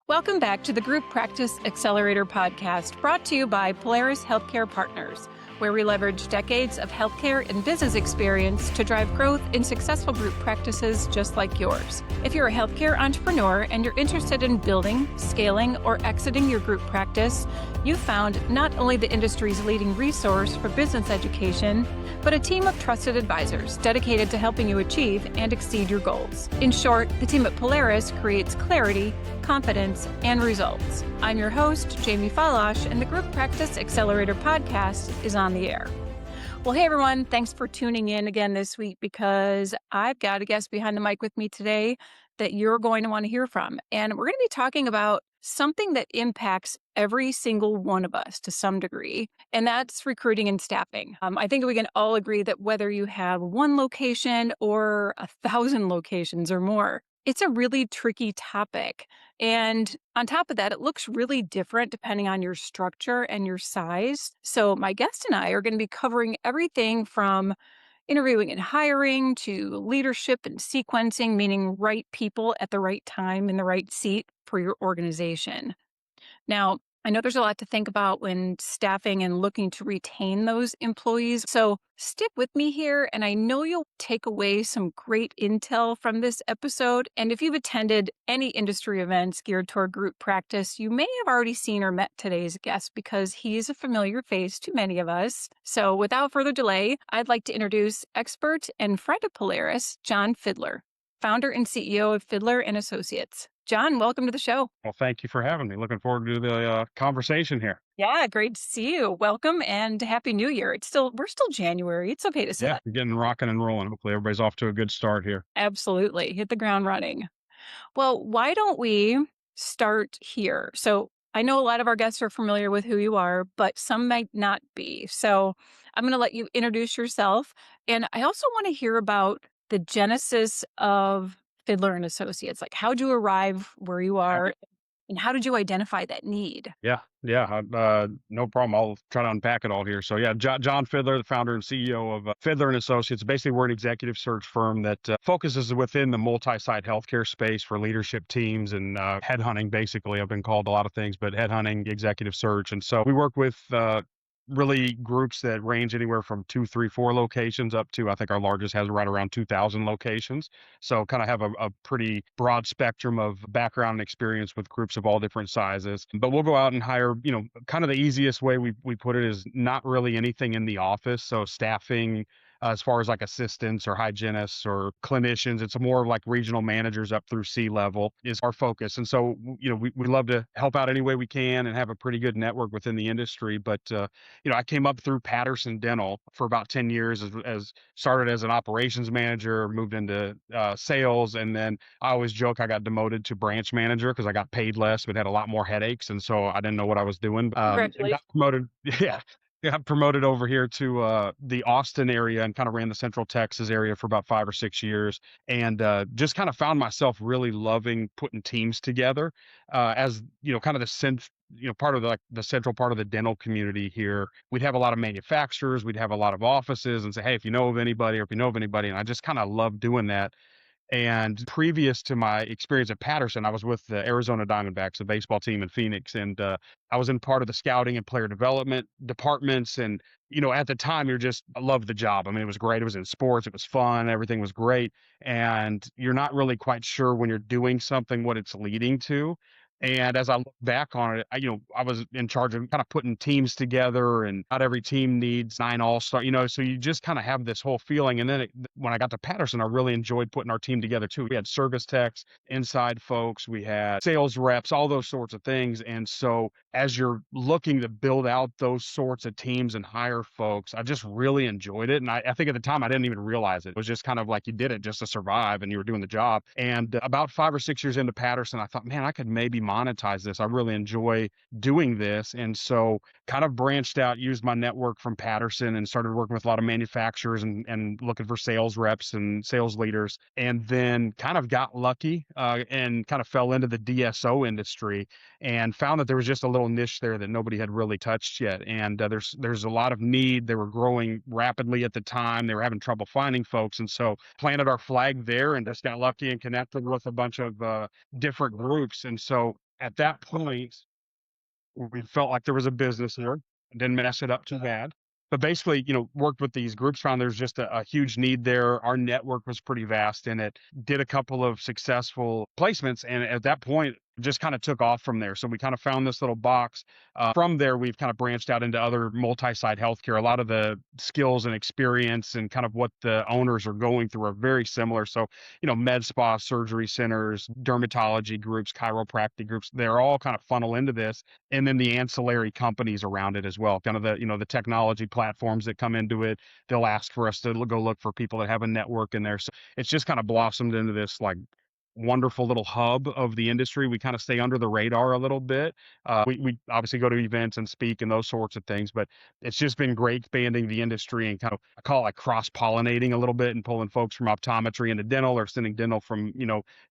Welcome back to the Group Practice Accelerator podcast, brought to you by Polaris Healthcare Partners, where we leverage decades of healthcare and business experience to drive growth in successful group practices just like yours. If you're a healthcare entrepreneur and you're interested in building, scaling, or exiting your group practice, you've found not only the industry's leading resource for business education, but a team of trusted advisors dedicated to helping you achieve and exceed your goals. In short, the team at Polaris creates clarity, confidence, and results. I'm your host, Jamie Falasz, and the Group Practice Accelerator podcast is on the air. Well, hey everyone, thanks for tuning in again this week because I've got a guest behind the mic with me today that you're going to want to hear from. And we're going to be talking about something that impacts every single one of us to some degree, and that's recruiting and staffing. I think we can all agree that whether you have one location or 1,000 locations or more, it's a really tricky topic. And on top of that, it looks really different depending on your structure and your size. So my guest and I are going to be covering everything from interviewing and hiring to leadership and sequencing, meaning right people at the right time in the right seat for your organization. Now, I know there's a lot to think about when staffing and looking to retain those employees. So stick with me here, and I know you'll take away some great intel from this episode. And if you've attended any industry events geared toward group practice, you may have already seen or met today's guest because he's a familiar face to many of us. So without further delay, I'd like to introduce expert and friend of Polaris, Jon Fidler, founder and CEO of Fidler Associates. Jon, welcome to the show. Well, thank you for having me. Looking forward to the conversation here. Yeah, great to see you. Welcome and Happy New Year. We're still January. It's okay to say Yeah, that. we're getting rocking and rolling. Hopefully everybody's off to a good start here. Absolutely. Hit the ground running. Well, why don't we start here? So I know a lot of our guests are familiar with who you are, but some might not be. So I'm going to let you introduce yourself. And I also want to hear about the genesis of Fidler and Associates. Like, how'd you arrive where you are, and how did you identify that need? Yeah. No problem. I'll try to unpack it all here. So yeah, Jon Fidler, the founder and CEO of Fidler and Associates. Basically, we're an executive search firm that focuses within the multi-site healthcare space for leadership teams and headhunting. Basically, I've been called a lot of things, but headhunting, executive search, and so we work with really groups that range anywhere from 2, 3, 4 locations up to, I think our largest has right around 2,000 locations. So kind of have a pretty broad spectrum of background and experience with groups of all different sizes. But we'll go out and hire, kind of the easiest way we put it is not really anything in the office. So staffing, as far as like assistants or hygienists or clinicians, it's more like regional managers up through C-level is our focus. And so, we love to help out any way we can and have a pretty good network within the industry. But, I came up through Patterson Dental for about 10 years as started as an operations manager, moved into sales. And then I always joke I got demoted to branch manager because I got paid less, but had a lot more headaches. And so I didn't know what I was doing. And got Congratulations. promoted. Yeah. Got promoted over here to the Austin area and kind of ran the Central Texas area for about 5 or 6 years, and just kind of found myself really loving putting teams together as kind of part of the central part of the dental community here. We'd have a lot of manufacturers, we'd have a lot of offices, and say, hey, if you know of anybody, or if you know of anybody, and I just kind of love doing that. And previous to my experience at Patterson, I was with the Arizona Diamondbacks, a baseball team in Phoenix, and I was in part of the scouting and player development departments. And at the time, I loved the job. I mean, it was great. It was in sports. It was fun. Everything was great. And you're not really quite sure when you're doing something what it's leading to. And as I look back on it, I was in charge of kind of putting teams together, and not every team needs 9 all-star, so you just kind of have this whole feeling. And then when I got to Patterson, I really enjoyed putting our team together too. We had service techs, inside folks, we had sales reps, all those sorts of things. And so as you're looking to build out those sorts of teams and hire folks, I just really enjoyed it. And I think at the time I didn't even realize it. It was just kind of like you did it just to survive and you were doing the job. And about 5 or 6 years into Patterson, I thought, man, I could maybe monetize this. I really enjoy doing this. And so kind of branched out, used my network from Patterson and started working with a lot of manufacturers and looking for sales reps and sales leaders. And then kind of got lucky and kind of fell into the DSO industry and found that there was just a little niche there that nobody had really touched yet. And there's a lot of need. They were growing rapidly at the time. They were having trouble finding folks. And so planted our flag there and just got lucky and connected with a bunch of different groups. And so At that point, we felt like there was a business here, didn't mess it up too bad. But basically, worked with these groups, found there's just a huge need there. Our network was pretty vast in it. Did a couple of successful placements, and at that point, just kind of took off from there. So we kind of found this little box. From there, we've kind of branched out into other multi-site healthcare. A lot of the skills and experience and kind of what the owners are going through are very similar. So, med spa, surgery centers, dermatology groups, chiropractic groups, they're all kind of funnel into this, and then the ancillary companies around it as well, kind of the technology platforms that come into it. They'll ask for us to go look for people that have a network in there. So it's just kind of blossomed into this like wonderful little hub of the industry. We kind of stay under the radar a little bit. We obviously go to events and speak and those sorts of things, but it's just been great expanding the industry and kind of, I call it like cross pollinating a little bit and pulling folks from optometry into dental, or sending dental from,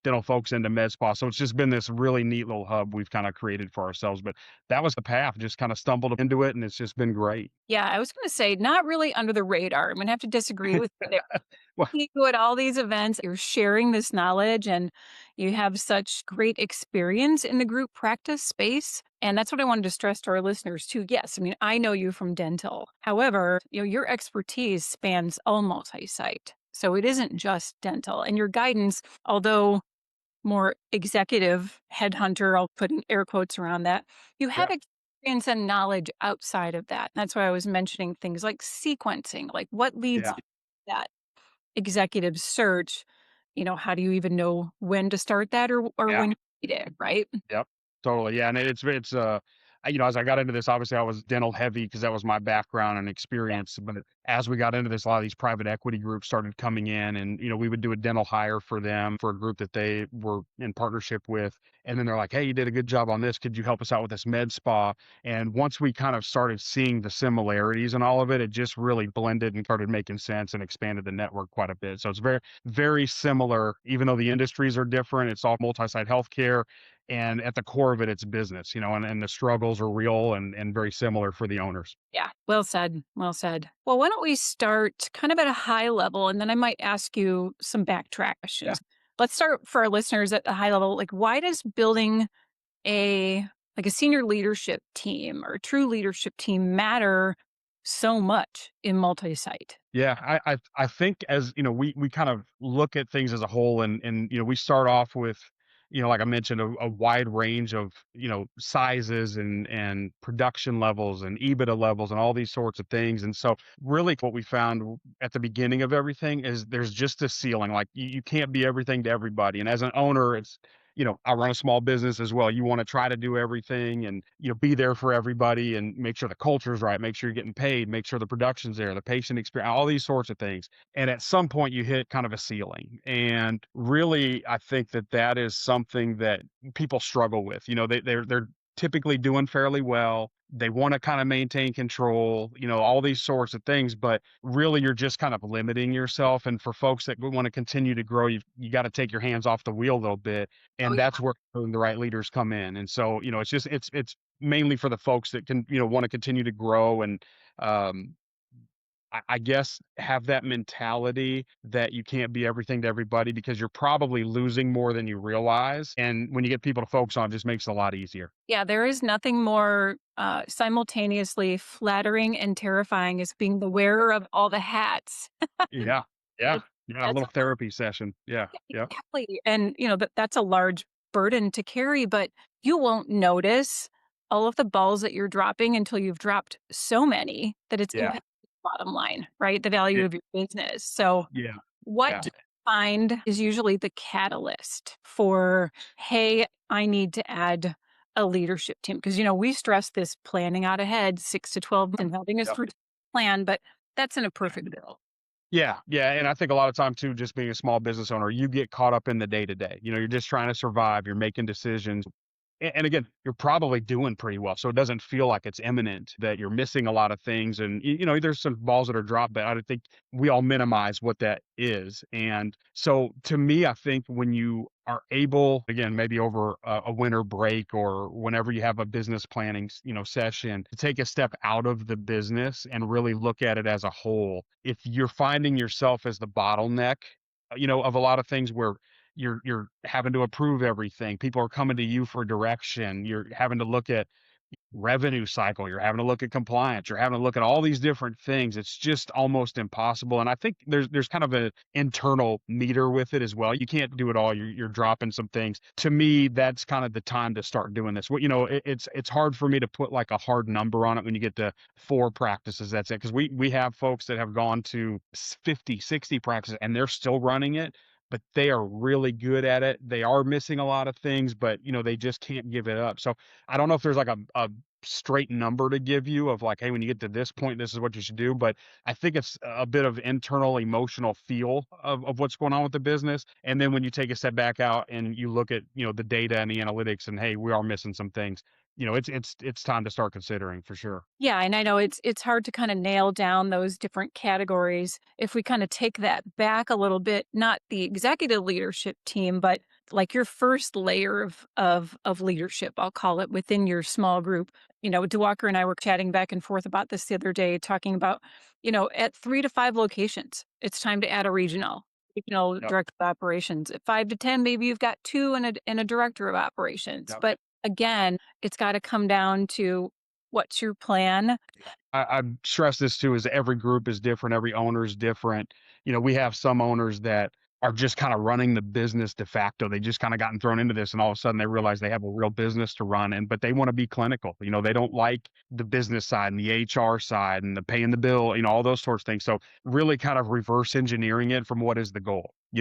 dental folks into med spa. So it's just been this really neat little hub we've kind of created for ourselves. But that was the path, just kind of stumbled into it, and it's just been great. Yeah, I was going to say not really under the radar. I'm going to have to disagree with you there. Well, You go at all these events, you're sharing this knowledge, and you have such great experience in the group practice space. And that's what I wanted to stress to our listeners too. Yes, I mean, I know you from dental. However, your expertise spans all multi-site. So it isn't just dental. And your guidance, although more executive headhunter, I'll put in air quotes around that, you have yeah, experience and knowledge outside of that. That's why I was mentioning things like sequencing, like what leads yeah, to that executive search. How do you even know when to start that, or yeah. when you need it, right? Yep, totally. Yeah, and as I got into this, obviously I was dental heavy because that was my background and Yeah. experience. But as we got into this, a lot of these private equity groups started coming in, and we would do a dental hire for them for a group that they were in partnership with. And then they're like, "Hey, you did a good job on this. Could you help us out with this med spa?" And once we kind of started seeing the similarities and all of it, it just really blended and started making sense and expanded the network quite a bit. So it's very, very similar, even though the industries are different. It's all multi-site healthcare, and at the core of it, it's business, and the struggles are real and very similar for the owners. Yeah. Well said. Well said. Well, why don't we start kind of at a high level, and then I might ask you some backtrack Yeah. questions. Let's start for our listeners at the high level. Like, why does building a a senior leadership team or true leadership team matter so much in multi-site? Yeah, I think, as we kind of look at things as a whole, and we start off with, like I mentioned, a wide range of sizes and production levels and EBITDA levels and all these sorts of things. And so really what we found at the beginning of everything is there's just a ceiling. Like you can't be everything to everybody. And as an owner, it's I run a small business as well. You want to try to do everything and, be there for everybody and make sure the culture's right, make sure you're getting paid, make sure the production's there, the patient experience, all these sorts of things. And at some point you hit kind of a ceiling. And really, I think that is something that people struggle with. They're typically doing fairly well. They want to kind of maintain control, all these sorts of things, but really you're just kind of limiting yourself. And for folks that want to continue to grow, you got to take your hands off the wheel a little bit, Oh and yeah. that's where the right leaders come in. And so, it's mainly for the folks that can, want to continue to grow and, um, I guess have that mentality that you can't be everything to everybody, because you're probably losing more than you realize. And when you get people to focus on, it just makes it a lot easier. Yeah, there is nothing more simultaneously flattering and terrifying as being the wearer of all the hats. Yeah. Yeah. That- Yeah. A That's little therapy session. Yeah. Yeah. exactly. And that's a large burden to carry, but you won't notice all of the balls that you're dropping until you've dropped so many that it's Yeah. impacting the bottom line, right? The value Yeah. of your business. So Yeah. what Yeah. do you find is usually the catalyst for, hey, I need to add a leadership team? Because, we stress this planning out ahead, 6 to 12 months, and having a Yep. strategic plan, but that's in a perfect world. Yeah, yeah, and I think a lot of time too, just being a small business owner, you get caught up in the day to day. You're just trying to survive. You're making decisions, and again, you're probably doing pretty well, so it doesn't feel like it's imminent that you're missing a lot of things. And there's some balls that are dropped, but I don't think we all minimize what that is. And so, to me, I think when you are able, again, maybe over a winter break or whenever you have a business planning, session, to take a step out of the business and really look at it as a whole. If you're finding yourself as the bottleneck, of a lot of things where you're having to approve everything. People are coming to you for direction. You're having to look at revenue cycle, you're having to look at compliance, you're having to look at all these different things. It's just almost impossible. And I think there's kind of an internal meter with it as well. You can't do it all. You're dropping some things. To me, that's kind of the time to start doing this. What it's hard for me to put like a hard number on it when you get to 4 practices. That's it. Because we have folks that have gone to 50, 60 practices and they're still running it, but they are really good at it. They are missing a lot of things, but they just can't give it up. So I don't know if there's like a straight number to give you of like, hey, when you get to this point, this is what you should do. But I think it's a bit of internal emotional feel of what's going on with the business. And then when you take a step back out and you look at, the data and the analytics and hey, we are missing some things, it's time to start considering for sure. Yeah, and I know it's hard to kind of nail down those different categories. If we kind of take that back a little bit, not the executive leadership team, but like your first layer of leadership, I'll call it, within your small group. DeWalker and I were chatting back and forth about this the other day, talking about, at 3 to 5 locations, it's time to add a regional Yep. director of operations. At 5 to 10, maybe you've got 2 and a director of operations. Yep. But again, it's got to come down to what's your plan? I stress this too, is every group is different, every owner is different. We have some owners that are just kind of running the business de facto. They just kind of gotten thrown into this and all of a sudden they realize they have a real business to run but they want to be clinical. They don't like the business side and the HR side and the paying the bill, all those sorts of things. So really kind of reverse engineering it from what is the goal. Do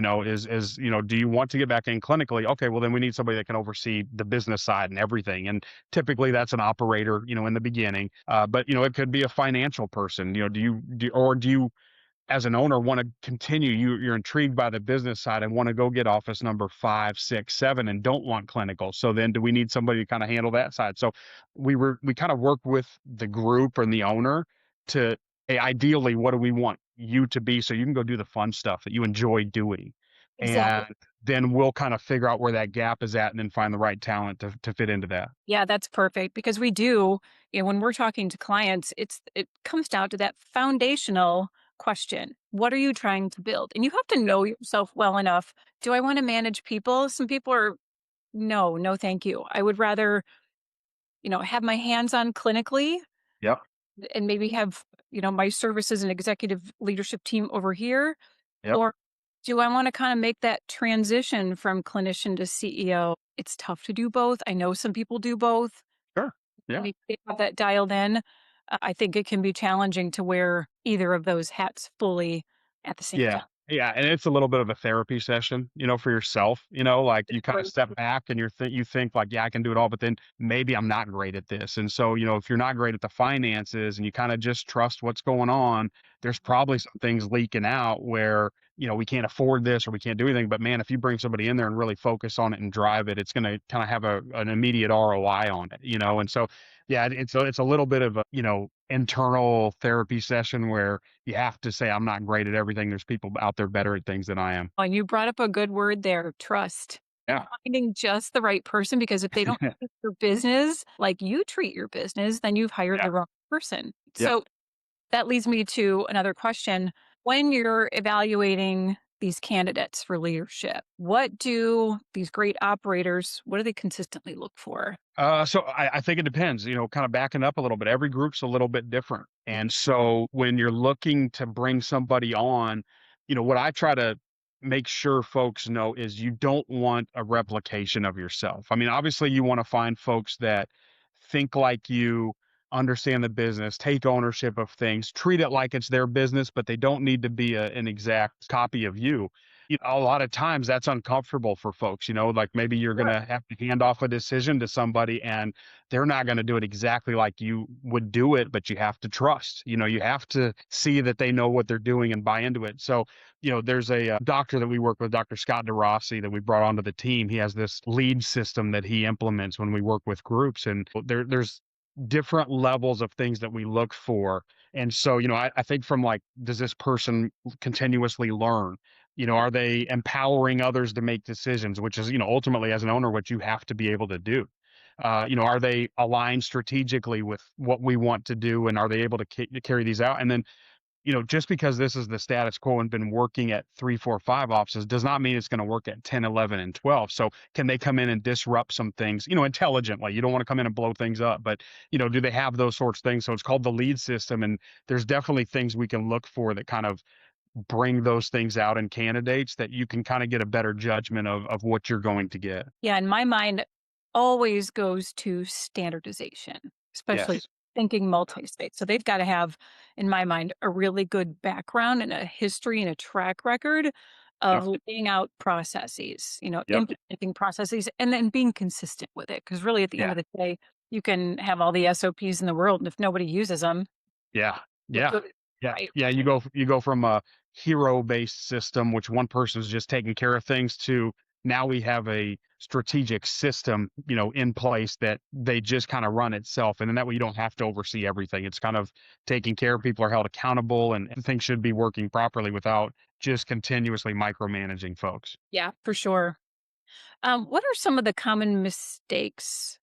you want to get back in clinically? Okay, well then we need somebody that can oversee the business side and everything. And typically that's an operator, in the beginning. But it could be a financial person. Do you as an owner want to continue? You're intrigued by the business side and want to go get office number 5, 6, 7 and don't want clinical. So then do we need somebody to kind of handle that side? So we kind of work with the group and the owner to, hey, ideally, what do we want you to be so you can go do the fun stuff that you enjoy doing? Exactly. And then we'll kind of figure out where that gap is at and then find the right talent to fit into that. Yeah, that's perfect because we do, when we're talking to clients, it comes down to that foundational question. What are you trying to build? And you have to know yourself well enough. Do I want to manage people? Some people are no, no, thank you. I would rather, have my hands on clinically Yep. and maybe have, my services and executive leadership team over here. Yep. Or do I want to kind of make that transition from clinician to CEO? It's tough to do both. I know some people do both. Sure. Yeah. Maybe they have that dialed in. I think it can be challenging to wear either of those hats fully at the same Yeah. time. Yeah, and it's a little bit of a therapy session, for yourself, like you kind of Right. step back and you think like, yeah, I can do it all, but then maybe I'm not great at this. And so, if you're not great at the finances and you kind of just trust what's going on, there's probably some things leaking out where, we can't afford this or we can't do anything. But man, if you bring somebody in there and really focus on it and drive it, it's going to kind of have an immediate ROI on it. And so, yeah, it's a little bit of a, internal therapy session where you have to say, I'm not great at everything. There's people out there better at things than I am. And you brought up a good word there, trust. Yeah. Finding just the right person, because if they don't treat your business like you treat your business, then you've hired Yeah. the wrong person. Yeah. So that leads me to another question. When you're evaluating these candidates for leadership, what do these great operators, what do they consistently look for? So I think it depends, kind of backing up a little bit. Every group's a little bit different. And so when you're looking to bring somebody on, what I try to make sure folks know is you don't want a replication of yourself. I mean, obviously you want to find folks that think like you, understand the business, take ownership of things, treat it like it's their business, but they don't need to be an exact copy of you. A lot of times that's uncomfortable for folks, like maybe you're going to have to hand off a decision to somebody and they're not going to do it exactly like you would do it, but you have to trust, you have to see that they know what they're doing and buy into it. So, there's a doctor that we work with, Dr. Scott DeRossi, that we brought onto the team. He has this lead system that he implements when we work with groups. And there's different levels of things that we look for. And so, I think from like, does this person continuously learn? Are they empowering others to make decisions, which is, ultimately as an owner, what you have to be able to do? Are they aligned strategically with what we want to do? And are they able to carry these out? And then just because this is the status quo and been working at 3, 4, 5 offices does not mean it's going to work at 10, 11, and 12. So can they come in and disrupt some things, intelligently? You don't want to come in and blow things up, but, do they have those sorts of things? So it's called the lead system. And there's definitely things we can look for that kind of bring those things out in candidates that you can kind of get a better judgment of what you're going to get. Yeah, and my mind always goes to standardization, especially Yes. thinking multi-state. So they've got to have, in my mind, a really good background and a history and a track record Yep. of laying out processes, Yep. implementing processes and then being consistent with it. Because really, at the end Yeah. of the day, you can have all the SOPs in the world, and if nobody uses them, Yeah. what Yeah. good, Yeah. right? Yeah. You go from a hero-based system, which one person's just taking care of things, to now we have a strategic system, in place that they just kind of run itself. And then that way you don't have to oversee everything. It's kind of taking care of people are held accountable and things should be working properly without just continuously micromanaging folks. Yeah, for sure. What are some of the common mistakes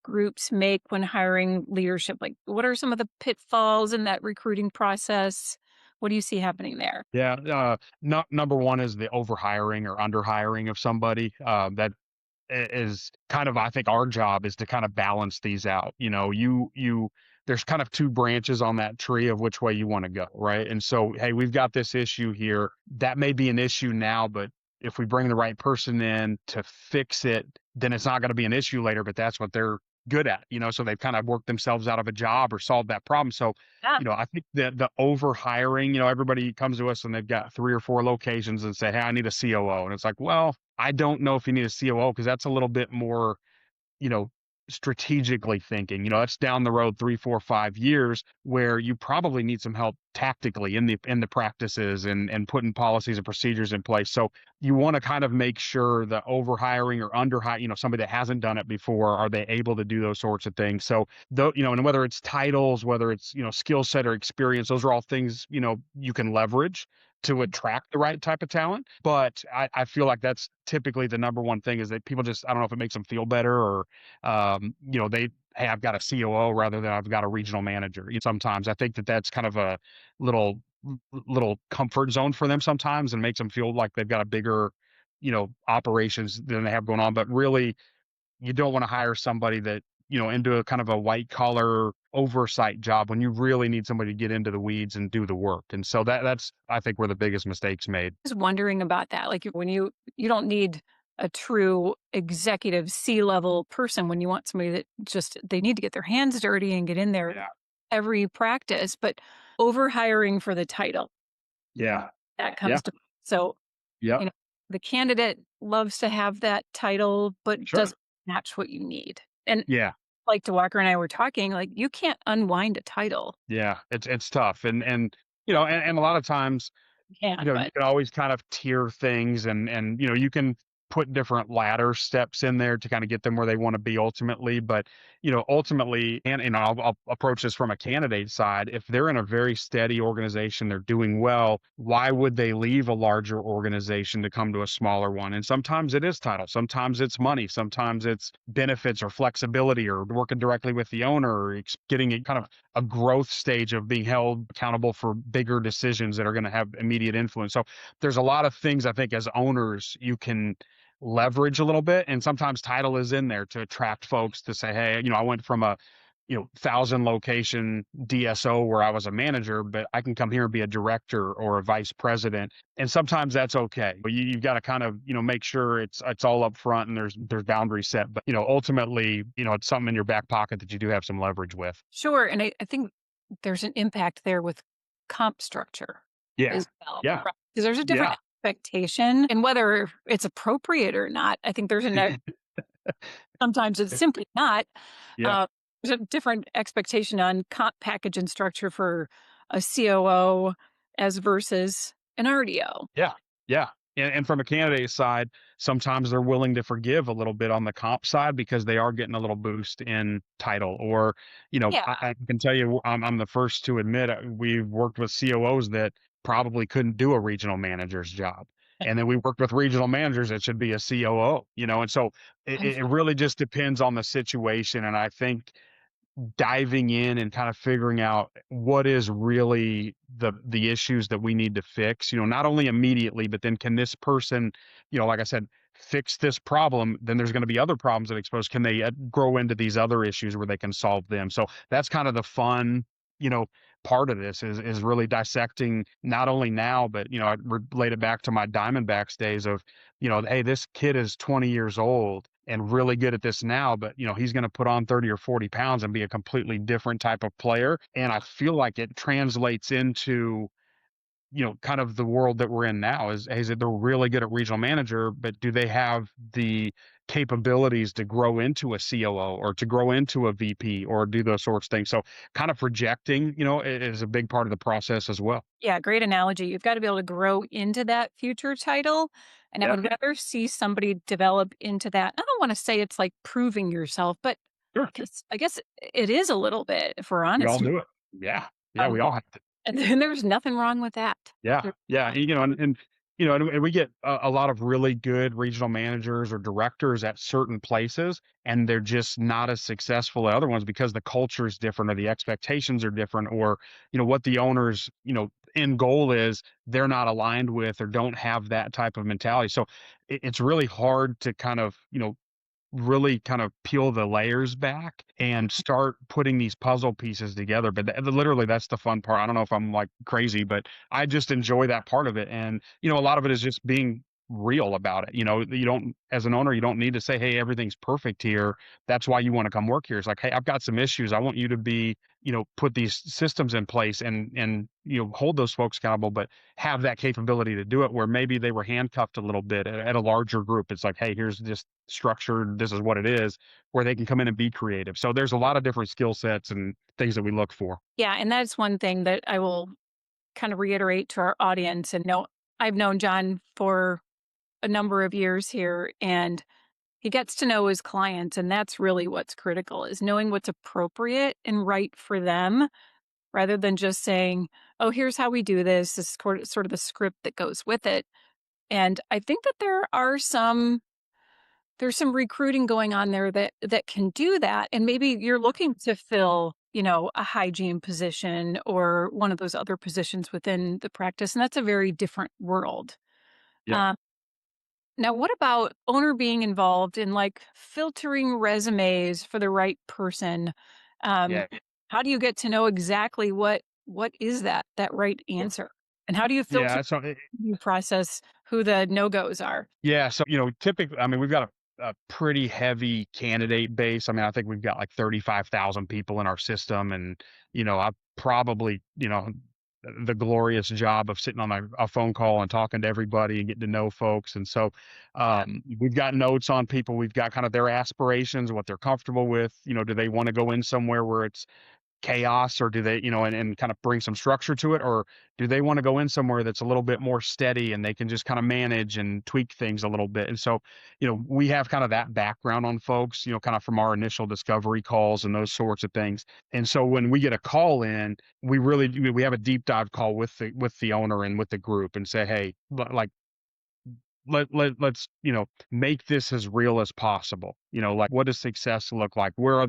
groups make when hiring leadership? Like, what are some of the pitfalls in that recruiting process? What do you see happening there? Yeah. Number one is the overhiring or underhiring of somebody. That is kind of, I think our job is to kind of balance these out. There's kind of two branches on that tree of which way you want to go, right? And so, hey, we've got this issue here. That may be an issue now, but if we bring the right person in to fix it, then it's not going to be an issue later, but that's what they're good at, so they've kind of worked themselves out of a job or solved that problem. So, Yeah. I think that the over hiring, everybody comes to us and they've got 3 or 4 locations and say, hey, I need a COO. And it's like, well, I don't know if you need a COO because that's a little bit more, you know, strategically thinking. That's down the road 3, 4, 5 years where you probably need some help tactically in the practices and putting policies and procedures in place. So you want to kind of make sure the over hiring or under somebody that hasn't done it before, are they able to do those sorts of things? So though, and whether it's titles, whether it's, skill set or experience, those are all things, you can leverage to attract the right type of talent. But I feel like that's typically the number one thing is that people just, I don't know if it makes them feel better or, hey, I've got a COO rather than I've got a regional manager. Sometimes I think that that's kind of a little, little comfort zone for them sometimes and makes them feel like they've got a bigger, operations than they have going on. But really, you don't want to hire somebody that, into a kind of a white collar oversight job when you really need somebody to get into the weeds and do the work. And so that's, I think, where the biggest mistakes made. I was wondering about that. Like when you don't need a true executive C-level person when you want somebody that just they need to get their hands dirty and get in there Yeah. every practice, but over hiring for the title Yeah. that Yeah. comes to so Yep. you know the candidate loves to have that title but Sure. doesn't match what you need. And Yeah. like DeWalker and I were talking, like you can't unwind a title. Yeah. It's tough. And a lot of times, You can, you but can always kind of tier things and you can put different ladder steps in there to kind of get them where they want to be ultimately. But, ultimately, and I'll approach this from a candidate side. If they're in a very steady organization, they're doing well, why would they leave a larger organization to come to a smaller one? And sometimes it is title, sometimes it's money, sometimes it's benefits or flexibility or working directly with the owner or getting a kind of a growth stage of being held accountable for bigger decisions that are going to have immediate influence. So there's a lot of things I think as owners you can leverage a little bit. And sometimes title is in there to attract folks to say, hey, I went from a 1,000 location DSO where I was a manager, but I can come here and be a director or a vice president. And sometimes that's okay. But you've got to kind of, make sure it's all up front and there's boundaries set. But, ultimately, it's something in your back pocket that you do have some leverage with. sure. And I think there's an impact there with comp structure Yeah. as well. Yeah. Because there's a different Yeah. expectation and whether it's appropriate or not, I think sometimes it's simply not. Yeah. Uh, there's a different expectation on comp package and structure for a COO as versus an RDO. Yeah. Yeah. And from a candidate side, sometimes they're willing to forgive a little bit on the comp side because they are getting a little boost in title. Or, Yeah. I can tell you, I'm the first to admit we've worked with COOs that probably couldn't do a regional manager's job. And then we worked with regional managers that should be a COO, and so it really just depends on the situation. And I think diving in and kind of figuring out what is really the issues that we need to fix, not only immediately, but then can this person, like I said, fix this problem, then there's going to be other problems that expose. Can they grow into these other issues where they can solve them? So that's kind of the fun, you know, part of this is really dissecting not only now, but I relate it back to my Diamondbacks days of, hey, this kid is 20 years old and really good at this now, but he's going to put on 30 or 40 pounds and be a completely different type of player. And I feel like it translates into, kind of the world that we're in now is that they're really good at regional manager, but do they have the capabilities to grow into a COO or to grow into a VP or do those sorts of things? So kind of projecting, is a big part of the process as well. Yeah, great analogy. You've got to be able to grow into that future title. And I Yeah, would rather see somebody develop into that. I don't want to say it's like proving yourself, but sure. I guess it is a little bit, if we're We all honest. do it. Yeah. Yeah. We Um, all have to. and then there's nothing wrong with that. Yeah, There- yeah, and we get a lot of really good regional managers or directors at certain places, and they're just not as successful at other ones because the culture is different, or the expectations are different, or what the owners end goal is they're not aligned with or don't have that type of mentality. So it's really hard to kind of really kind of peel the layers back and start putting these puzzle pieces together. But literally, that's the fun part. I don't know if I'm like crazy, but I just enjoy that part of it. And, a lot of it is just being real about it. You don't, as an owner, you don't need to say, hey, everything's perfect here. That's why you want to come work here. It's like, hey, I've got some issues. I want you to be, put these systems in place and, hold those folks accountable, but have that capability to do it where maybe they were handcuffed a little bit at a larger group. It's like, hey, here's just structured, this is what it is, where they can come in and be creative. So there's a lot of different skill sets and things that we look for. Yeah. And that's one thing that I will kind of reiterate to our audience. And no, I've known John for a number of years here, and he gets to know his clients. And that's really what's critical, is knowing what's appropriate and right for them, rather than just saying, oh, here's how we do this. This is sort of the script that goes with it. And I think that there's some recruiting going on there that can do that. And maybe you're looking to fill, a hygiene position or one of those other positions within the practice. And that's a very different world. Yep. Um, Now, what about owner being involved in like filtering resumes for the right person? Um, Yeah. how do you get to know exactly what is that right answer? And how do you filter Yeah. So you process who the no-goes are? yeah. So, typically, I mean, we've got a pretty heavy candidate base. I mean, I think we've got like 35,000 people in our system. And, I probably, the glorious job of sitting on a phone call and talking to everybody and getting to know folks. And so we've got notes on people. We've got kind of their aspirations, what they're comfortable with. Do they want to go in somewhere where it's chaos, or do they, and kind of bring some structure to it, or do they want to go in somewhere that's a little bit more steady and they can just kind of manage and tweak things a little bit? And so, we have kind of that background on folks, kind of from our initial discovery calls and those sorts of things. And so when we get a call in, we have a deep dive call with the owner and with the group and say, hey, like, let's make this as real as possible. Like, what does success look like? Where are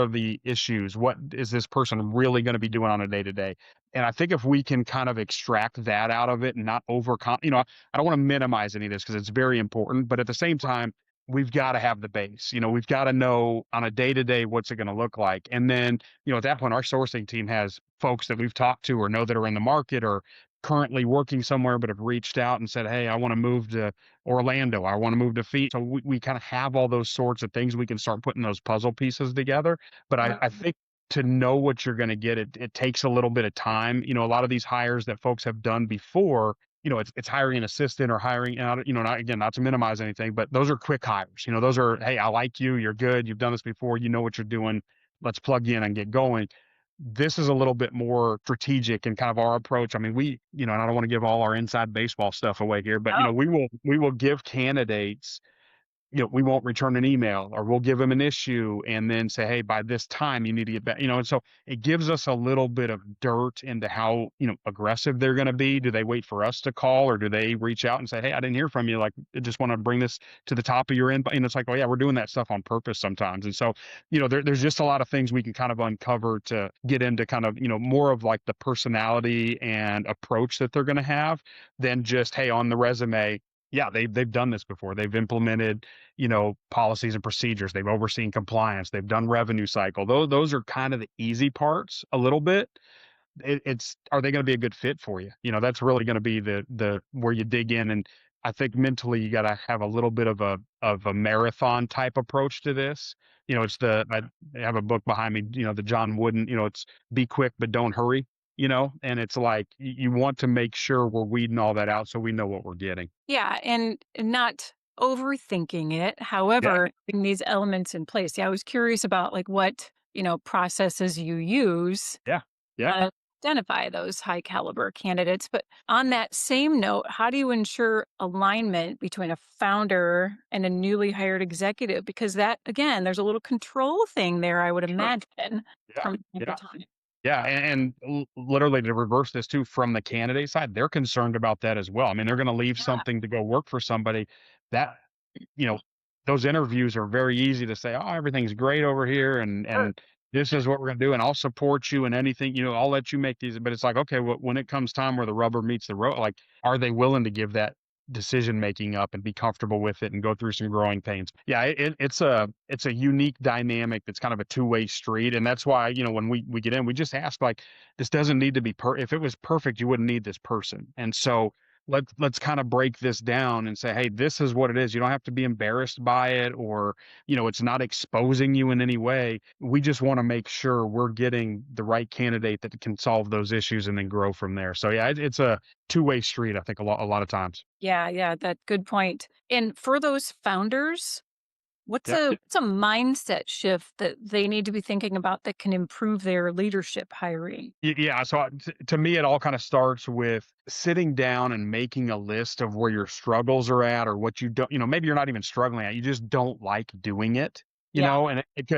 the issues? What is this person really going to be doing on a day to day? And I think if we can kind of extract that out of it and not overcome, I don't want to minimize any of this because it's very important, but at the same time, we've got to have the base. We've got to know on a day to day what's it going to look like. And then, at that point, our sourcing team has folks that we've talked to or know that are in the market or currently working somewhere but have reached out and said, hey, I want to move to Orlando. I want to move to Phoenix. So we kind of have all those sorts of things. We can start putting those puzzle pieces together. But I think to know what you're going to get, it takes a little bit of time. A lot of these hires that folks have done before, it's hiring an assistant or hiring, not to minimize anything, but those are quick hires. Those are, hey, I like you. You're good. You've done this before. You know what you're doing. Let's plug you in and get going. This is a little bit more strategic and kind of our approach. I mean, and I don't want to give all our inside baseball stuff away here, but Oh, we will give candidates we won't return an email, or we'll give them an issue and then say, hey, by this time you need to get back, and so it gives us a little bit of dirt into how, aggressive they're going to be. Do they wait for us to call, or do they reach out and say, hey, I didn't hear from you. Like, I just want to bring this to the top of your inbox. And it's like, oh yeah, we're doing that stuff on purpose sometimes. And so, there's just a lot of things we can kind of uncover to get into kind of, more of like the personality and approach that they're going to have than just, hey, on the resume, yeah, they've done this before. They've implemented, policies and procedures. They've overseen compliance. They've done revenue cycle. Those are kind of the easy parts a little bit. It's, are they going to be a good fit for you? That's really going to be the where you dig in. And I think mentally you got to have a little bit of a marathon type approach to this. It's I have a book behind me, the John Wooden, it's be quick but don't hurry. And it's like you want to make sure we're weeding all that out so we know what we're getting. Yeah, and not overthinking it. Yeah, However, having these elements in place. Yeah, I was curious about like what, processes you use yeah, yeah. to identify those high caliber candidates. But on that same note, how do you ensure alignment between a founder and a newly hired executive? Because that, again, there's a little control thing there, I would Sure. imagine, Yeah, from time to yeah. time. Yeah, and literally to reverse this too, from the candidate side, they're concerned about that as well. I mean, they're going to leave Yeah, something to go work for somebody that, you know, those interviews are very easy to say, oh, everything's great over here, and sure. this is what we're going to do, and I'll support you in anything. I'll let you make these. But it's like, okay, well, when it comes time where the rubber meets the road, like, are they willing to give that decision making up and be comfortable with it and go through some growing pains? Yeah, it's a unique dynamic that's kind of a two-way street. And that's why, when we get in, we just ask, like, this doesn't need to be if it was perfect, you wouldn't need this person. And so let's kind of break this down and say, hey, this is what it is. You don't have to be embarrassed by it, or it's not exposing you in any way. We just want to make sure we're getting the right candidate that can solve those issues and then grow from there. So yeah, it's a two-way street, I think, a lot of times. Yeah, yeah, that good point. And for those founders, what's Yeah. a mindset shift that they need to be thinking about that can improve their leadership hiring? Yeah, so to me, it all kind of starts with sitting down and making a list of where your struggles are at, or what you don't, maybe you're not even struggling at, you just don't like doing it, Yeah, and it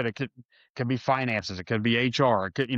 could be finances, it could be HR, it could,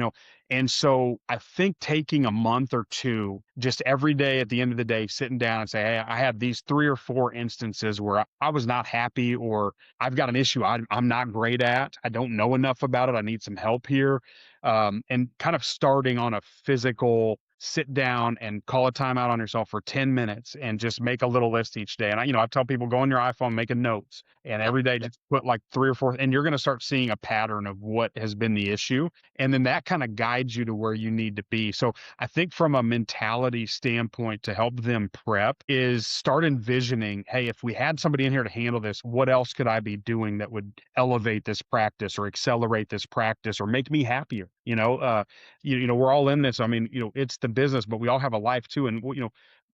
and so I think taking a month or two, just every day at the end of the day, sitting down and say, hey, I have these 3 or 4 instances where I was not happy, or I've got an issue I'm not great at, I don't know enough about it, I need some help here, and kind of starting on a physical sit down and call a timeout on yourself for 10 minutes and just make a little list each day. And I tell people, go on your iPhone, make a notes, and yep, every day just put like 3 or 4, and you're going to start seeing a pattern of what has been the issue. And then that kind of guides you to where you need to be. So I think from a mentality standpoint, to help them prep, is start envisioning, hey, if we had somebody in here to handle this, what else could I be doing that would elevate this practice or accelerate this practice or make me happier? We're all in this. I mean, it's the business, but we all have a life too. And,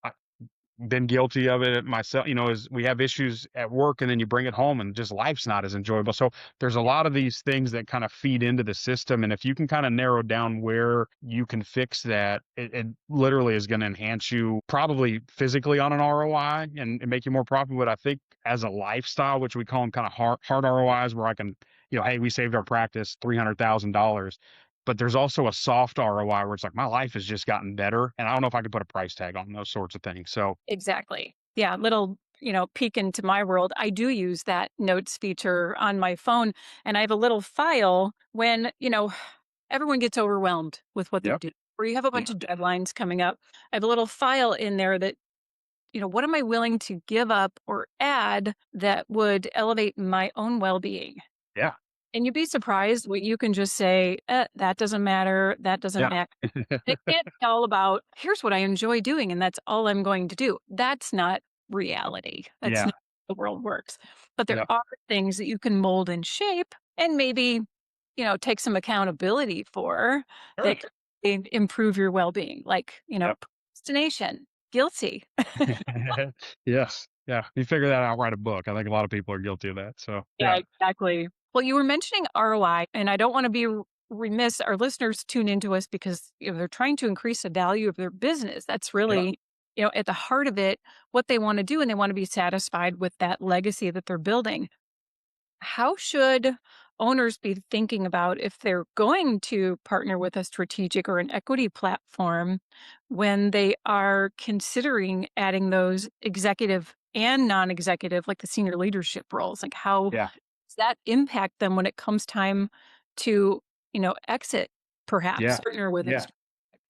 I've been guilty of it myself, is we have issues at work and then you bring it home and just life's not as enjoyable. So there's a lot of these things that kind of feed into the system. And if you can kind of narrow down where you can fix that, it literally is going to enhance you probably physically on an ROI and make you more profitable. But I think as a lifestyle, which we call them kind of hard ROIs, where I can, hey, we saved our practice $300,000. But there's also a soft ROI where it's like, my life has just gotten better, and I don't know if I could put a price tag on those sorts of things. So exactly. Yeah, little, peek into my world. I do use that notes feature on my phone, and I have a little file when, everyone gets overwhelmed with what they're yep, doing, or you have a bunch of deadlines coming up. I have a little file in there that, what am I willing to give up or add that would elevate my own well-being? yeah, And you'd be surprised what you can just say, that doesn't matter. That doesn't yeah, matter. It can't be all about, here's what I enjoy doing, and that's all I'm going to do. That's not reality. That's yeah, not how the world works. But there yeah, are things that you can mold and shape and maybe, take some accountability for sure, that can improve your well being, like, yep. procrastination, guilty. Yes, yeah. You figure that out, write a book. I think a lot of people are guilty of that. So Yeah, yeah, exactly. Well, you were mentioning ROI, and I don't want to be remiss. Our listeners tune into us because they're trying to increase the value of their business. That's yeah, really at the heart of it, what they want to do, and they want to be satisfied with that legacy that they're building. How should owners be thinking about if they're going to partner with a strategic or an equity platform when they are considering adding those executive and non-executive, like the senior leadership roles? Like, how Yeah. does that impact them when it comes time to, exit, perhaps Yeah. partner with Yeah. it?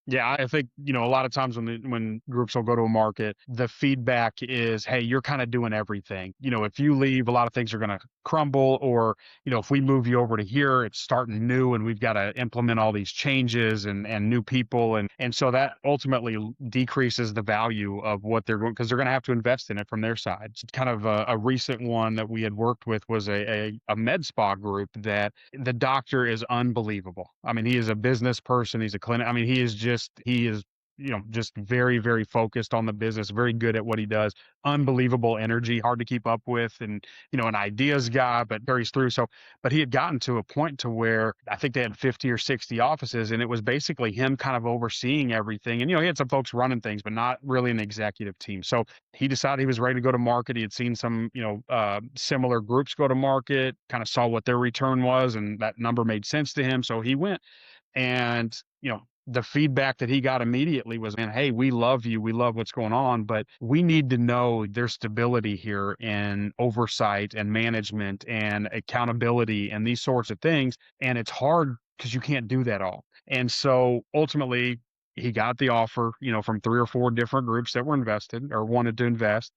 Yeah, I think, a lot of times when groups will go to a market, the feedback is, "Hey, you're kinda doing everything." If you leave, a lot of things are gonna crumble, or, if we move you over to here, it's starting new and we've gotta implement all these changes and new people, and so that ultimately decreases the value of what they're going, because 'cause they're gonna have to invest in it from their side. It's kind of a recent one that we had worked with was a med spa group that the doctor is unbelievable. I mean, he is a business person, he's a clinic, I mean, he is, just very, very focused on the business, very good at what he does, unbelievable energy, hard to keep up with, and, an ideas guy, but carries through. So, but he had gotten to a point to where I think they had 50 or 60 offices, and it was basically him kind of overseeing everything. And, he had some folks running things, but not really an executive team. So he decided he was ready to go to market. He had seen some, similar groups go to market, kind of saw what their return was, and that number made sense to him. So he went. And, the feedback that he got immediately was, "Man, hey, we love you. We love what's going on, but we need to know there's stability here and oversight and management and accountability and these sorts of things. And it's hard because you can't do that all." And so ultimately, he got the offer, from 3 or 4 different groups that were invested or wanted to invest,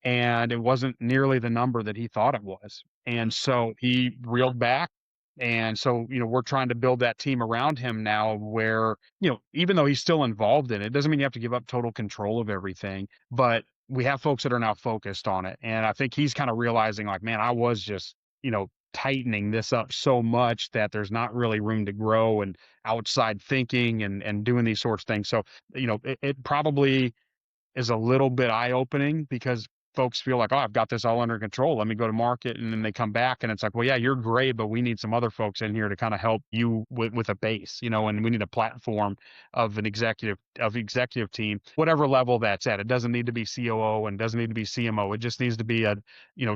and it wasn't nearly the number that he thought it was. And so he reeled back. And so, we're trying to build that team around him now where, even though he's still involved in it, doesn't mean you have to give up total control of everything, but we have folks that are now focused on it. And I think he's kind of realizing like, man, I was just, tightening this up so much that there's not really room to grow and outside thinking and doing these sorts of things. So, it probably is a little bit eye-opening because folks feel like, "Oh, I've got this all under control. Let me go to market." And then they come back and it's like, "Well, yeah, you're great, but we need some other folks in here to kinda help you with a base, and we need a platform of an executive team, whatever level that's at." It doesn't need to be COO and doesn't need to be CMO. It just needs to be a,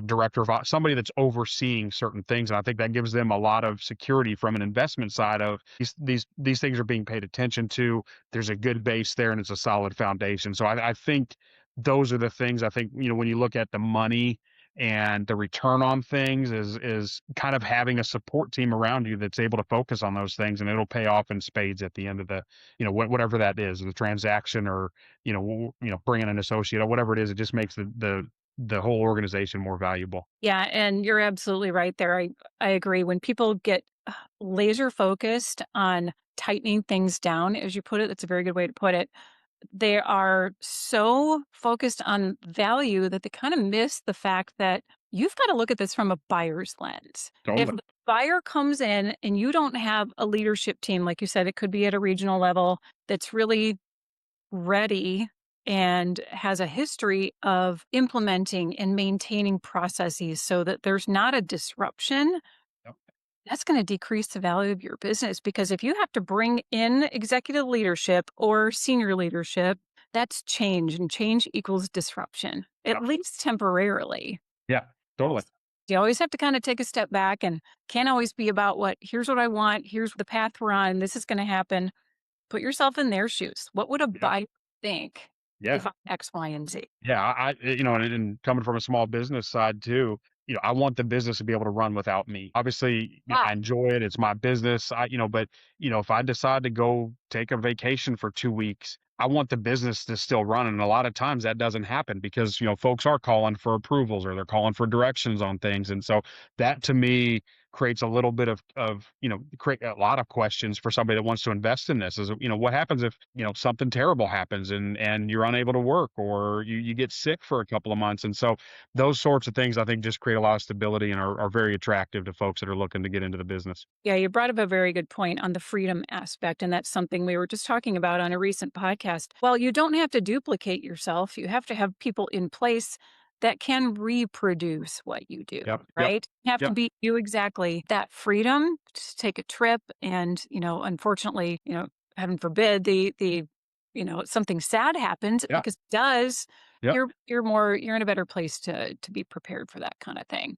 director of somebody that's overseeing certain things. And I think that gives them a lot of security from an investment side of these things are being paid attention to. There's a good base there and it's a solid foundation. So I think those are the things I think, when you look at the money and the return on things is kind of having a support team around you that's able to focus on those things, and it'll pay off in spades at the end of the, whatever that is, the transaction or, bringing an associate or whatever it is, it just makes the whole organization more valuable. Yeah, and you're absolutely right there. I agree. When people get laser focused on tightening things down, as you put it, that's a very good way to put it. They are so focused on value that they kind of miss the fact that you've got to look at this from a buyer's lens. If Totally. the buyer comes in and you don't have a leadership team, like you said, it could be at a regional level that's really ready and has a history of implementing and maintaining processes so that there's not a disruption, Yep. that's going to decrease the value of your business. Because if you have to bring in executive leadership or senior leadership, that's change, and change equals disruption, at Yep. least temporarily. Yeah, totally. You always have to kind of take a step back, and can't always be about here's what I want, here's the path we're on, this is going to happen. Put yourself in their shoes. What would a Yeah. buyer think Yeah. if X, Y, and Z? Yeah, and coming from a small business side too, I want the business to be able to run without me. Obviously, Ah, I enjoy it. It's my business. But if I decide to go take a vacation for 2 weeks, I want the business to still run. And a lot of times that doesn't happen because, folks are calling for approvals or they're calling for directions on things. And so that to me creates a little bit of create a lot of questions for somebody that wants to invest in this is, what happens if, something terrible happens and you're unable to work or you get sick for a couple of months. And so those sorts of things I think just create a lot of stability and are very attractive to folks that are looking to get into the business. yeah, you brought up a very good point on the freedom aspect. And that's something we were just talking about on a recent podcast. Well, you don't have to duplicate yourself. You have to have people in place that can reproduce what you do, Yep. Yep. right? You have to Yep. be you exactly. That freedom to take a trip and, unfortunately, heaven forbid, the something sad happens, Yeah. because it does, Yep. you're in a better place to be prepared for that kind of thing.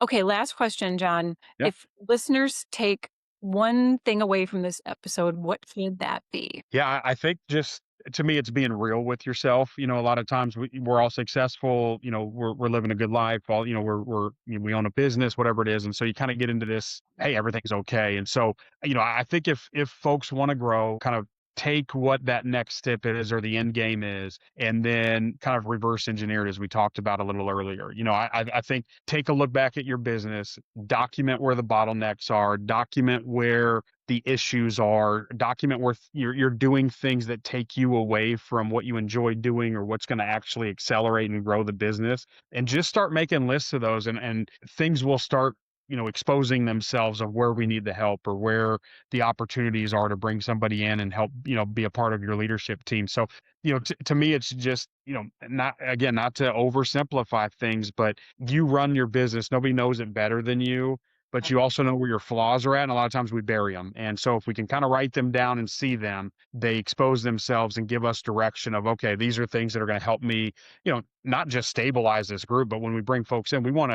Okay, last question, John. Yeah. If listeners take one thing away from this episode, what should that be? Yeah, I think just to me, it's being real with yourself. A lot of times we're all successful. We're living a good life. All we own a business, whatever it is, and so you kind of get into this. Hey, everything's okay. And so I think if folks want to grow, kind of take what that next step is or the end game is, and then kind of reverse engineer it as we talked about a little earlier. I think take a look back at your business, document where the bottlenecks are, document where the issues are, document where you're doing things that take you away from what you enjoy doing or what's going to actually accelerate and grow the business, and just start making lists of those, and things will start exposing themselves of where we need the help or where the opportunities are to bring somebody in and help be a part of your leadership team. So to me, it's just not to oversimplify things, but you run your business, nobody knows it better than you, but you also know where your flaws are at. And a lot of times we bury them. And so if we can kind of write them down and see them, they expose themselves and give us direction of, okay, these are things that are going to help me, not just stabilize this group, but when we bring folks in, we want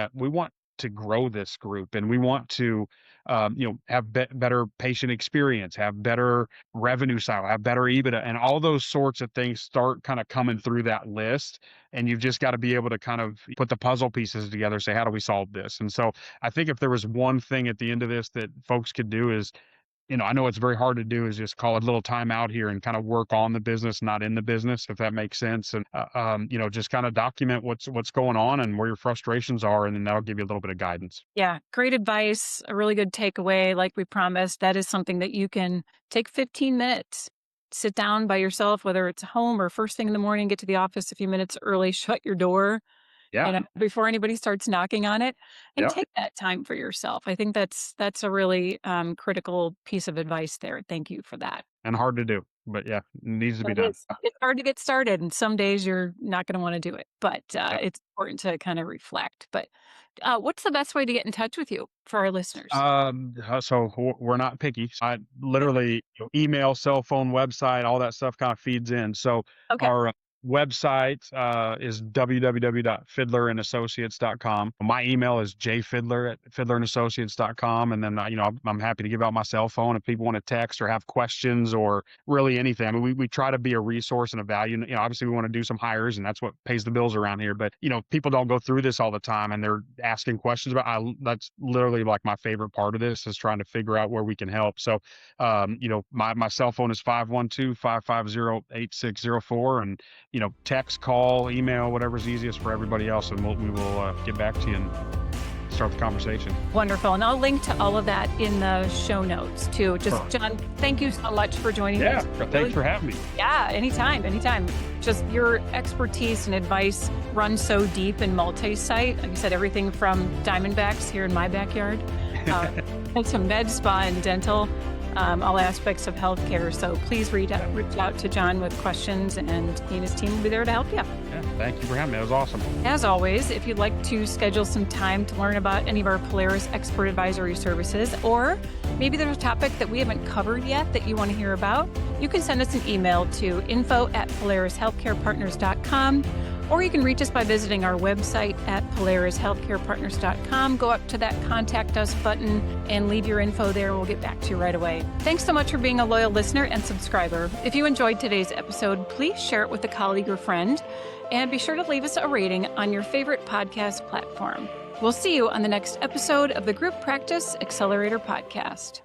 to grow this group, and we want to have better patient experience, have better revenue cycle, have better EBITDA, and all those sorts of things start kind of coming through that list. And you've just got to be able to kind of put the puzzle pieces together, say, how do we solve this? And so I think if there was one thing at the end of this that folks could do is, I know it's very hard to do, is just call it a little time out here and kind of work on the business, not in the business, if that makes sense. And, just kind of document what's going on and where your frustrations are. And then that'll give you a little bit of guidance. Yeah, great advice. A really good takeaway. Like we promised, that is something that you can take 15 minutes, sit down by yourself, whether it's home or first thing in the morning, get to the office a few minutes early, shut your door, Yeah. before anybody starts knocking on it, and Yeah. take that time for yourself. I think that's a really critical piece of advice there. Thank you for that. And hard to do, but yeah, it needs to be It done. is. It's hard to get started, and some days you're not going to want to do it, but Yep. it's important to kind of reflect. But what's the best way to get in touch with you for our listeners? So we're not picky. So I literally email, cell phone, website, all that stuff kind of feeds in. So Okay. our website is www.fidlerassociates.com. My email is jfidler@fidlerassociates.com. And then, I'm happy to give out my cell phone if people want to text or have questions or really anything. I mean, we try to be a resource and a value. Obviously we want to do some hires, and that's what pays the bills around here. But, people don't go through this all the time, and they're asking questions that's literally like my favorite part of this, is trying to figure out where we can help. So, my cell phone is 512-550-8604, and text, call, email, whatever's easiest for everybody else, and we will get back to you and start the conversation. Wonderful. And I'll link to all of that in the show notes too. John, thank you so much for joining us. Yeah, thanks for having me. Yeah, anytime. Just your expertise and advice run so deep in multi-site. Like I said, everything from Diamondbacks here in my backyard to med spa and dental. All aspects of healthcare. So please reach out to John with questions, and he and his team will be there to help you. Yeah, thank you for having me. It was awesome. As always, if you'd like to schedule some time to learn about any of our Polaris expert advisory services, or maybe there's a topic that we haven't covered yet that you want to hear about, you can send us an email to info@polarishealthcarepartners.com, or you can reach us by visiting our website at polarishealthcarepartners.com. Go up to that Contact Us button and leave your info there. We'll get back to you right away. Thanks so much for being a loyal listener and subscriber. If you enjoyed today's episode, please share it with a colleague or friend, and be sure to leave us a rating on your favorite podcast platform. We'll see you on the next episode of the Group Practice Accelerator podcast.